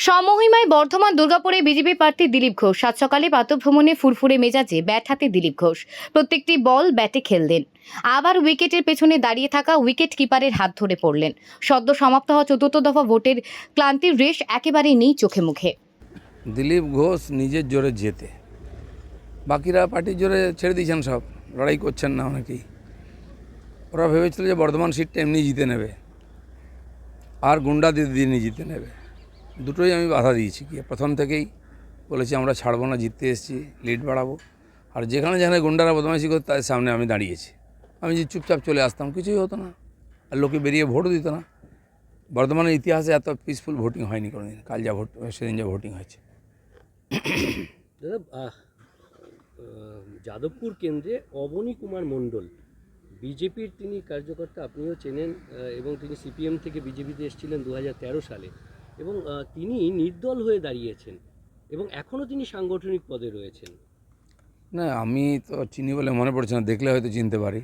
সমমহিমায় বর্ধমান দুর্গাপুরে বিজেপি প্রার্থী দিলীপ ঘোষ সাত সকালে প্রাতঃভ্রমণে ফুরফুরে মেজাজে ব্যাট হাতে দিলীপ ঘোষ প্রত্যেকটি বল ব্যাটে খেললেন। আবার উইকেটের পেছনে দাঁড়িয়ে থাকা উইকেট কিপারের হাত ধরে পড়লেন। সদ্য সমাপ্ত হওয়া চতুর্থ দফা ভোটের ক্লান্তির রেশ একেবারেই নেই চোখে মুখে। দিলীপ ঘোষ নিজের জোরে জেতে, বাকিরা পার্টির জোরে ছেড়ে দিয়েছেন, সব লড়াই করছেন না অনেকেই। ওরা ভেবেছিল যে বর্ধমান সিটটা এমনি জিতে নেবে আর গুন্ডা দিয়ে নিয়ে জিতে নেবে। দুটোই আমি বাধা দিয়েছি, কি প্রথম থেকেই বলেছি আমরা ছাড়বো না, জিততে এসেছি, লিড বাড়াবো। আর যেখানে যেখানে গুন্ডারা বদমাইশি করতো তাদের সামনে আমি দাঁড়িয়েছি। আমি যে চুপচাপ চলে আসতাম, কিছুই হতো না, আর লোকে বেরিয়ে ভোটও দিত না। বর্ধমানের ইতিহাসে এত পিসফুল ভোটিং হয়নি কোনোদিন। কাল যা ভোট, সেদিন যা ভোটিং হয়েছে। দাদা, যাদবপুর কেন্দ্রে অবনী কুমার মণ্ডল বিজেপির তিনি কার্যকর্তা, আপনিও চেনেন, এবং তিনি সিপিএম থেকে বিজেপিতে এসেছিলেন 2013 সালে, এবং তিনি নির্দল হয়ে দাঁড়িয়েছেন এবং এখনও তিনি সাংগঠনিক পদে রয়েছেন। না, আমি তো চিনি বলে মনে পড়ছে না, দেখলে হয়তো চিনতে পারি।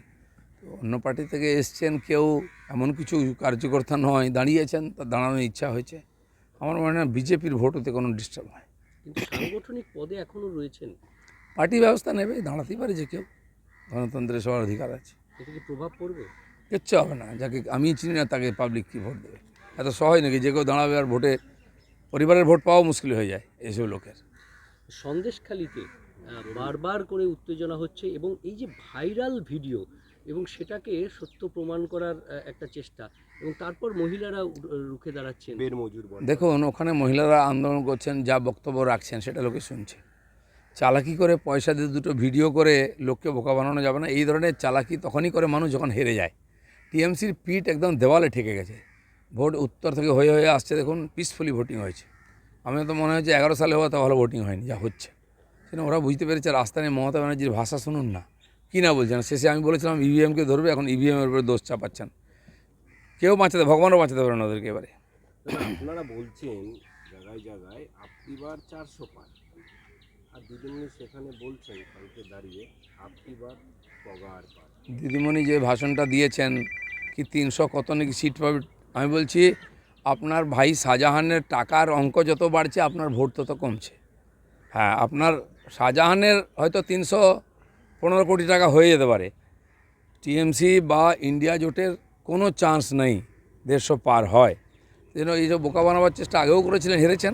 তো অন্য পার্টি থেকে এসছেন কেউ, এমন কিছু কার্যকর্তা নয়, দাঁড়িয়েছেন, তার দাঁড়ানোর ইচ্ছা হয়েছে। আমার মনে হয় বিজেপির ভোট হতে কোনো ডিস্টার্ব হয়। কিন্তু সাংগঠনিক পদে এখনও রয়েছেন। পার্টি ব্যবস্থা নেবে, দাঁড়াতেই পারে যে কেউ, গণতন্ত্রের সবার অধিকার আছে। এতে কি প্রভাব পড়বে? কিচ্ছু হবে না, যাকে আমি চিনি না তাকে পাবলিক কী ভোট দেবে? এত সহজ নাকি যে কেউ দাঁড়াবে আর ভোটে পরিবারের ভোট পাওয়া মুশকিল হয়ে যায় এসব লোকের। সন্দেশখালিতে বারবার করে উত্তেজনা হচ্ছে এবং এই যে ভাইরাল ভিডিও এবং সেটাকে সত্য প্রমাণ করার একটা চেষ্টা, এবং তারপর মহিলারা রুখে দাঁড়াচ্ছেন। দেখুন, ওখানে মহিলারা আন্দোলন করছেন, যা বক্তব্য রাখছেন সেটা লোকে শুনছে। চালাকি করে পয়সা দিয়ে দুটো ভিডিও করে লোককে বোকা বানানো যাবে না। এই ধরনের চালাকি তখনই করে মানুষ যখন হেরে যায়। টিএমসির পিঠ একদম দেওয়ালে ঠেকে গেছে। ভোট উত্তর থেকে হয়ে হয়ে আসছে, দেখুন পিসফুলি ভোটিং হয়েছে। আমি তো মনে হচ্ছে 11 সালে হওয়া তো ভালো ভোটিং হয়নি, যা হচ্ছে সেটা ওরা বুঝতে পেরেছে। রাস্তা নিয়ে মমতা ব্যানার্জির ভাষা শুনুন না, কী না বলছেন। শেষে আমি বলেছিলাম ইভিএমকে ধরবে, এখন ইভিএমের উপরে দোষ চাপাচ্ছেন। কেউ বাঁচাতে, ভগবানও বাঁচাতে পারে না ওদেরকে এবারে। আপনারা বলছেন জায়গায় জায়গায় আপনি বার 400 পার, আর দিদিমণি সেখানে বলছেন কালকে দাঁড়িয়ে আপনি বার পগার পার। দিদিমণি যে ভাষণটা দিয়েছেন কি 300 কত নাকি সিট পাবে, আমি বলছি আপনার ভাই শাহজাহানের টাকার অঙ্ক যত বাড়ছে আপনার ভোট তত কমছে। হ্যাঁ, আপনার শাহজাহানের হয়তো 315 কোটি টাকা হয়ে যেতে পারে, টিএমসি বা ইন্ডিয়া জোটের কোনো চান্স নেই 150 পার হয়। যেন এইসব বোকা বানাবার চেষ্টা আগেও করেছিলেন, হেরেছেন।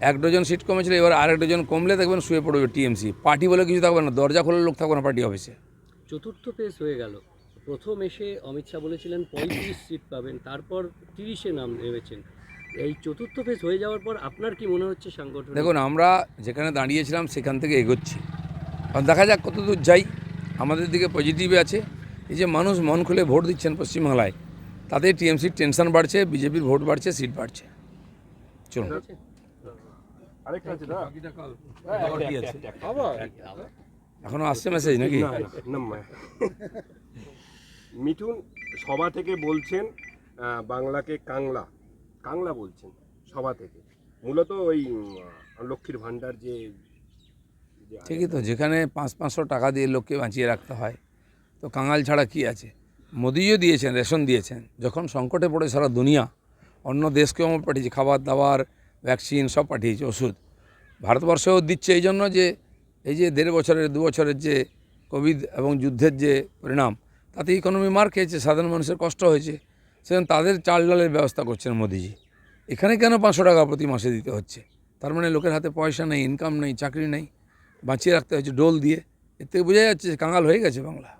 1 ডজন সিট কমেছিল, এবার আরেক ডজন কমলে দেখবেন শুয়ে পড়বে টিএমসি। পার্টি বলে কিছু থাকবে না, দরজা খোলার লোক থাকবে না পার্টি অফিসে। চতুর্থ ফেজ হয়ে গেল। প্রথম এসে অমিত শাহ বলেছিলেন 35 সিট পাবেন, তারপর 30-এ নাম ভেবেছেন। এই চতুর্থ ফেজ হয়ে যাওয়ার পর আপনার কি মনে হচ্ছে সাংগঠন? দেখুন, আমরা যেখানে দাঁড়িয়েছিলাম সেখান থেকে এগোচ্ছি, আর দেখা যাক কত দূর যাই। আমাদের দিকে পজিটিভে আছে। এই যে মানুষ মন খুলে ভোট দিচ্ছেন পশ্চিমবাংলায়, তাতে টিএমসির টেনশন বাড়ছে, বিজেপির ভোট বাড়ছে, সিট বাড়ছে। চলুন, আরেকটা আছে না, এখনো আসছে মেসেজ নাকি? মিঠুন সভা থেকে বলছেন বাংলাকে কাংলা কাংলা বলছেন সভা থেকে, মূলত ওই লক্ষ্মীর ভাণ্ডার যে ঠিকই তো, যেখানে 500 টাকা দিয়ে লোককে বাঁচিয়ে রাখতে হয়, তো কাঙাল ছাড়া কি আছে? মোদিও দিয়েছেন, রেশন দিয়েছেন। যখন সংকটে পড়ে সারা দুনিয়া, অন্য দেশকেও আমার পাঠিয়েছে, খাবার দাবার, ভ্যাকসিন সব পাঠিয়েছে, ওষুধ। ভারতবর্ষেও দিচ্ছে এই জন্য যে এই যে 1.5 বছরের 2 বছরের যে কোভিড এবং যুদ্ধের যে পরিণাম, তাতে ইকোনমি মার খেয়েছে, সাধারণ মানুষের কষ্ট হয়েছে। সেজন্য তাদের চাল ডালের ব্যবস্থা করছেন মোদিজি। এখানে কেন 500 টাকা প্রতি মাসে দিতে হচ্ছে? তার মানে লোকের হাতে পয়সা নেই, ইনকাম নেই, চাকরি নেই, বাঁচিয়ে রাখতে হচ্ছে ডোল দিয়ে। এর থেকে বোঝা যাচ্ছে যে কাঙাল হয়ে গেছে বাংলা।